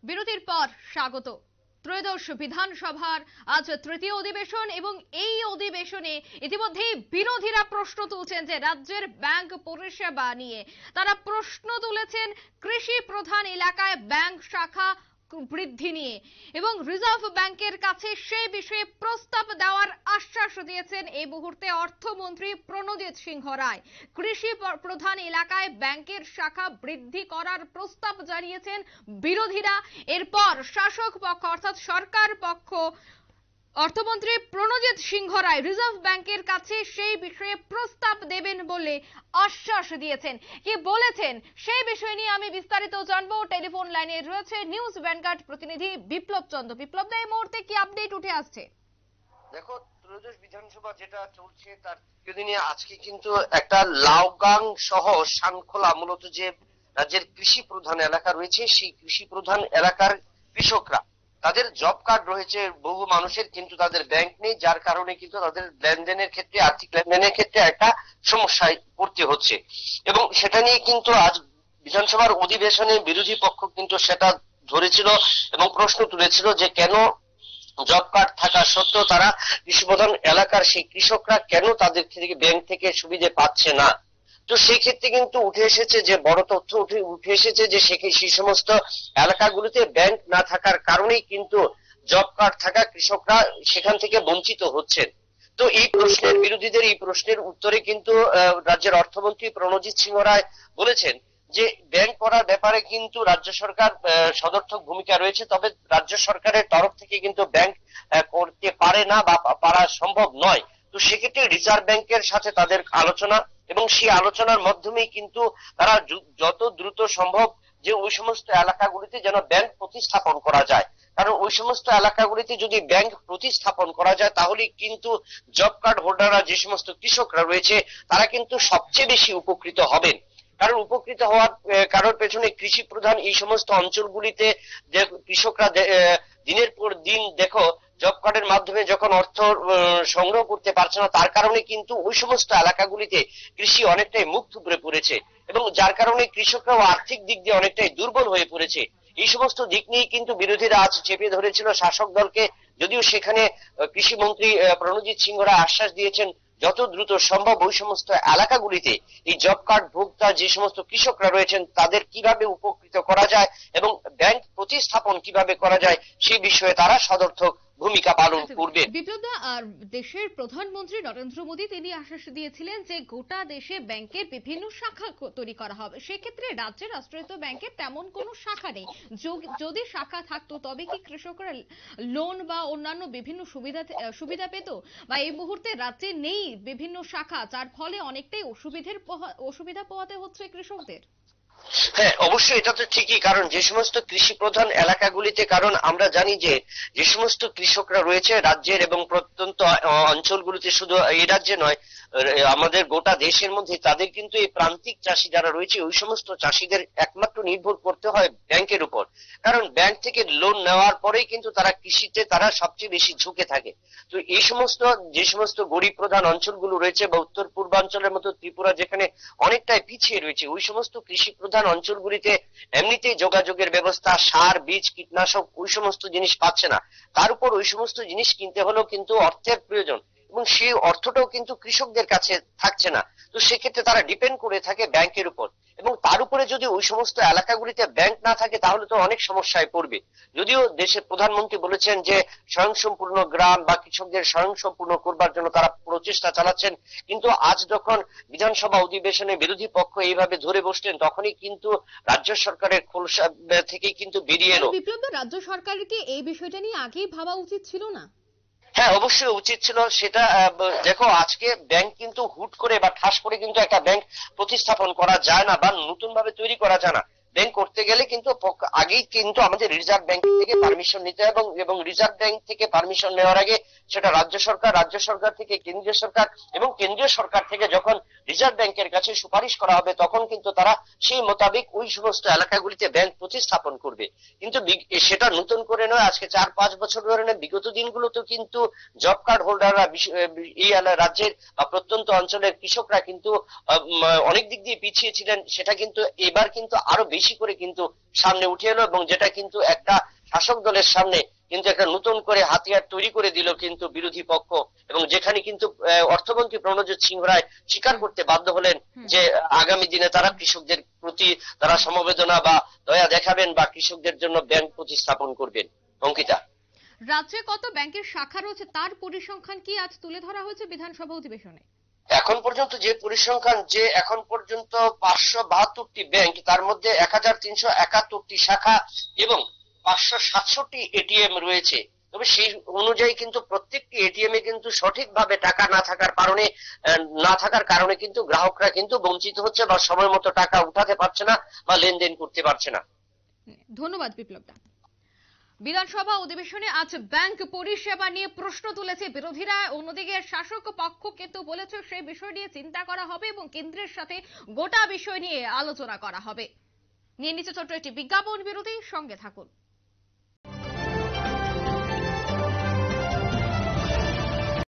বিরতির পর স্বাগত। ত্রয়োদশ বিধানসভার আজ তৃতীয় অধিবেশন এবং এই অধিবেশনে ইতিমধ্যেই বিরোধীরা প্রশ্ন তুলছেন যে রাজ্যের ব্যাংক পরিষেবা নিয়ে। তারা প্রশ্ন তুলেছেন কৃষি প্রধান এলাকায় ব্যাংক শাখা বৃদ্ধি নিয়ে এবং রিজার্ভ ব্যাংকের কাছে সেই বিষয়ে প্রস্তাব দেওয়ার আশ্বাস দিয়েছেন এই মুহূর্তে অর্থমন্ত্রী প্রণজিৎ সিংহ রায়। কৃষি প্রধান এলাকায় ব্যাংকের শাখা বৃদ্ধি করার প্রস্তাব জানিয়েছেন বিরোধীরা। এরপর শাসক পক্ষ অর্থাৎ সরকার পক্ষ অর্থমন্ত্রী প্রণজিৎ সিংহ রায় রিজার্ভ ব্যাংকের কাছে সেই বিষয়ে প্রস্তাব দেবেন বলে আশ্বাস দিয়েছেন। কি বলেছেন সেই বিষয় নিয়ে আমি বিস্তারিত জানবো। টেলিফোন লাইনে রয়েছে নিউজ ভ্যানগার্ড প্রতিনিধি বিপ্লব চন্দ্র। বিপ্লব দা, এই মুহূর্তে কি আপডেট উঠে আসছে? দেখো, ত্রয়োদশ বিধানসভা যেটা চলছে তার তৃতীয় দিনে আজকে কিন্তু একটা লাউগাং সহ শানখোলা মূলত যে রাজ্যের কৃষি প্রধান এলাকা রয়েছে সেই কৃষি প্রধান এলাকার কৃষকরা তাদের জব কার্ড রয়েছে বহু মানুষের, কিন্তু তাদের ব্যাংক নেই, যার কারণে কিন্তু তাদের লেনদেনের ক্ষেত্রে আর্থিক লেনদেনের ক্ষেত্রে একটা সমস্যায় পড়তে হচ্ছে। এবং সেটা নিয়ে কিন্তু আজ বিধানসভার অধিবেশনে বিরোধী পক্ষ কিন্তু সেটা ধরেছিল এবং প্রশ্ন তুলেছিল যে কেন জব কার্ড থাকা সত্ত্বেও তারা কৃষি প্রধান এলাকার সেই কৃষকরা কেন তাদের থেকে ব্যাংক থেকে সুবিধা পাচ্ছে না। তো সেই ক্ষেত্রে কিন্তু উঠে এসেছে যে বড় তথ্য উঠে এসেছে যে সেই সমস্ত এলাকাগুলিতে ব্যাংক না থাকার কারণেই কিন্তু জব কার্ড থাকা কৃষকরা সেখান থেকে বঞ্চিত হচ্ছেন। তো এই প্রশ্নের বিরোধীদের এই প্রশ্নের উত্তরে কিন্তু রাজ্যের অর্থমন্ত্রী প্রণজিৎ সিংহ রায় বলেছেন যে ব্যাংক করার ব্যাপারে কিন্তু রাজ্য সরকার সদর্থক ভূমিকা রয়েছে, তবে রাজ্য সরকারের তরফ থেকে কিন্তু ব্যাংক করতে পারে না বা পারা সম্ভব নয়। তো সেক্ষেত্রে রিজার্ভ ব্যাংকের সাথে তাদের আলোচনা এবং সেই আলোচনার মাধ্যমেই কিন্তু তারা যত দ্রুত সম্ভব যে ওই সমস্ত এলাকাগুলিতে যেন ব্যাংক প্রতিস্থাপন করা যায়, কারণ ওই সমস্ত এলাকাগুলিতে যদি ব্যাংক প্রতিস্থাপন করা যায় তাহলে কিন্তু জব কার্ড হোল্ডাররা যে সমস্ত কৃষকরা রয়েছে তারা কিন্তু সবচেয়ে বেশি উপকৃত হবেন। কারণ উপকৃত হওয়ার কারোর পেছনে কৃষি প্রধান এই সমস্ত অঞ্চলগুলিতে যে কৃষকরা দিনের পর দিন দেখো জব কার্ডের মাধ্যমে যখন অর্থ সংগ্রহ করতে পারছে না, তার কারণে কিন্তু ওই সমস্ত এলাকাগুলিতে কৃষি অনেকটাই মুখ থুবড়ে পড়েছে এবং যার কারণে কৃষকরাও আর্থিক দিক দিয়ে অনেকটাই দুর্বল হয়ে পড়েছে। এই সমস্ত দিক নিয়ে কিন্তু বিরোধীরা আজ চেপে ধরেছিল শাসক দলকে, যদিও সেখানে কৃষিমন্ত্রী প্রণজিৎ সিংহ রায় আশ্বাস দিয়েছেন যত দ্রুত সম্ভব ওই সমস্ত এলাকাগুলিতে এই জব কার্ড ভোক্তা যে সমস্ত কৃষকরা রয়েছেন তাদের কিভাবে উপকৃত করা যায় এবং ব্যাংক প্রতিস্থাপন কিভাবে করা যায় সেই বিষয়ে তারা সদর্থক ভূমিকা পালন করবে। বিপ্লবদা, আর দেশের প্রধানমন্ত্রী নরেন্দ্র মোদী তিনি আশ্বাস দিয়েছিলেন যে গোটা দেশে ব্যাংকের বিভিন্ন শাখা তৈরি করা হবে। সেক্ষেত্রে রাজ্যের রাষ্ট্রায়ত্ত ব্যাংকের তেমন কোনো শাখা নেই। যদি শাখা থাকতো তবে কি কৃষকরা লোন বা অন্যান্য বিভিন্ন সুবিধা পেত? বা এই মুহূর্তে রাজ্যে নেই বিভিন্ন শাখা, যার ফলে অনেকটাই অসুবিধা পোহাতে হচ্ছে কৃষকদের। হ্যাঁ, অবশ্যই এটা তো ঠিকই, কারণ যে সমস্ত কৃষি প্রধান এলাকাগুলিতে, কারণ আমরা জানি যে যে সমস্ত কৃষকরা রয়েছে রাজ্যের এবং প্রত্যন্ত অঞ্চলগুলিতে, শুধু এই রাজ্যে নয় আমাদের গোটা দেশের মধ্যে, তাদের কিন্তু এই প্রান্তিক চাষি যারা রয়েছে ওই সমস্ত চাষিদের একমাত্র নির্ভর করতে হয় ব্যাংকের উপর। কারণ ব্যাংক থেকে লোন নেওয়ার পরেই কিন্তু তারা কৃষিতে তারা সবচেয়ে বেশি ঝুঁকে থাকে। তো এই সমস্ত যে সমস্ত গরিব প্রধান অঞ্চলগুলো রয়েছে বা উত্তর পূর্বাঞ্চলের মতো ত্রিপুরা যেখানে অনেকটাই পিছিয়ে রয়েছে, ওই সমস্ত কৃষি প্রধান অঞ্চলগুলিতে এমনিতেই যোগাযোগের ব্যবস্থা, সার, বীজ, কীটনাশক ওই সমস্ত জিনিস পাচ্ছে না, তার উপর ওই সমস্ত জিনিস কিনতে হলেও কিন্তু অর্থের প্রয়োজন এবং সেই অর্থটাও কিন্তু কৃষকদের কাছে থাকছে না। তো সেক্ষেত্রে তারা ডিপেন্ড করে থাকে ব্যাংকের উপর এবং তার উপরে যদি ওই সমস্ত এলাকাগুলিতে ব্যাংক না থাকে তাহলে তো অনেক সমস্যায় পড়বে। যদিও দেশের প্রধানমন্ত্রী বলেছেন যে স্বয়ংসম্পূর্ণ গ্রাম বা কৃষকদের স্বয়ংসম্পূর্ণ করবার জন্য তারা প্রচেষ্টা চালাচ্ছেন, কিন্তু আজ যখন বিধানসভা অধিবেশনে বিরোধী পক্ষ এইভাবে ধরে বসলেন তখনই কিন্তু রাজ্য সরকারের খোলসা থেকে কিন্তু বেরিয়ে এলো। বিপ্লব, রাজ্য সরকারের কি এই বিষয়টা নিয়ে আগেই ভাবা উচিত ছিল না? হ্যাঁ, অবশ্যই উচিত ছিল সেটা। দেখো, আজকে ব্যাংক কিন্তু হুট করে বা ঠাস করে কিন্তু একটা ব্যাংক প্রতিস্থাপন করা যায় না বা নতুন ভাবে তৈরি করা যায় না। ব্যাংক করতে গেলে কিন্তু আগেই কিন্তু আমাদের রিজার্ভ ব্যাংক থেকে পারমিশন নিতে হবে এবং রিজার্ভ ব্যাংক থেকে পারমিশন নেওয়ার আগে সেটা রাজ্য সরকার থেকে কেন্দ্রীয় সরকার এবং কেন্দ্রীয় সরকার থেকে যখন রিজার্ভ ব্যাংকের কাছে সুপারিশ করা হবে, তখন কিন্তু তারা সেই মোতাবেক ওই সমস্ত এলাকাগুলিতে ব্যাংক প্রতিস্থাপন করবে। কিন্তু সেটা নতুন করে নয়, আজকে 4-5 বছর ধরে নয়, বিগত দিনগুলোতেও কিন্তু জব কার্ড হোল্ডাররা এই রাজ্যের বা প্রত্যন্ত অঞ্চলের কৃষকরা কিন্তু অনেক দিক দিয়ে পিছিয়ে ছিলেন। সেটা কিন্তু এবার কিন্তু আরো বেশি করে কিন্তু সামনে উঠে এলো, এবং যেটা কিন্তু একটা শাসক দলের সামনে কিন্তু একটা নতুন করে হাতিয়ার তৈরি করে দিল কিন্তু বিরোধী পক্ষ, এবং যেখানে কিন্তু অর্থমন্ত্রী প্রণজিৎ সিংহ রায় স্বীকার করতে বাধ্য হলেন যে আগামী দিনে তারা কৃষকদের প্রতি তারা সমবেদনা বা দয়া দেখাবেন বা কৃষকদের জন্য ব্যাংক প্রতিস্থাপন করবেন। অঙ্কিতা, রাজ্যে কত ব্যাংকের শাখা রয়েছে তার পরিসংখ্যান কি আজ তুলে ধরা হয়েছে বিধানসভা অধিবেশনে? এখন পর্যন্ত যে পরিসংখ্যান, যে এখন পর্যন্ত 572টি ব্যাংক, তার মধ্যে 1371টি শাখা এবং 567টি এটিএম রয়েছে। তবে সেই অনুযায়ী কিন্তু প্রত্যেকটি এটিএম এ কিন্তু সঠিকভাবে টাকা না থাকার কারণে কিন্তু গ্রাহকরা কিন্তু বঞ্চিত হচ্ছে বা সময় মতো টাকা উঠাতে পারছে না বা লেনদেন করতে পারছে না। ধন্যবাদ বিপ্লব দা। বিধানসভা অধিবেশনে আজ ব্যাংক পরিষেবা নিয়ে প্রশ্ন তুলেছে বিরোধীরা, অন্যদিকে শাসক পক্ষ কিন্তু বলেছে সেই বিষয় নিয়ে চিন্তা করা হবে এবং কেন্দ্রের সাথে গোটা বিষয় নিয়ে আলোচনা করা হবে। নিয়ে নিচে ছোট্ট একটি বিজ্ঞাপন বিরতি, সঙ্গে থাকুন।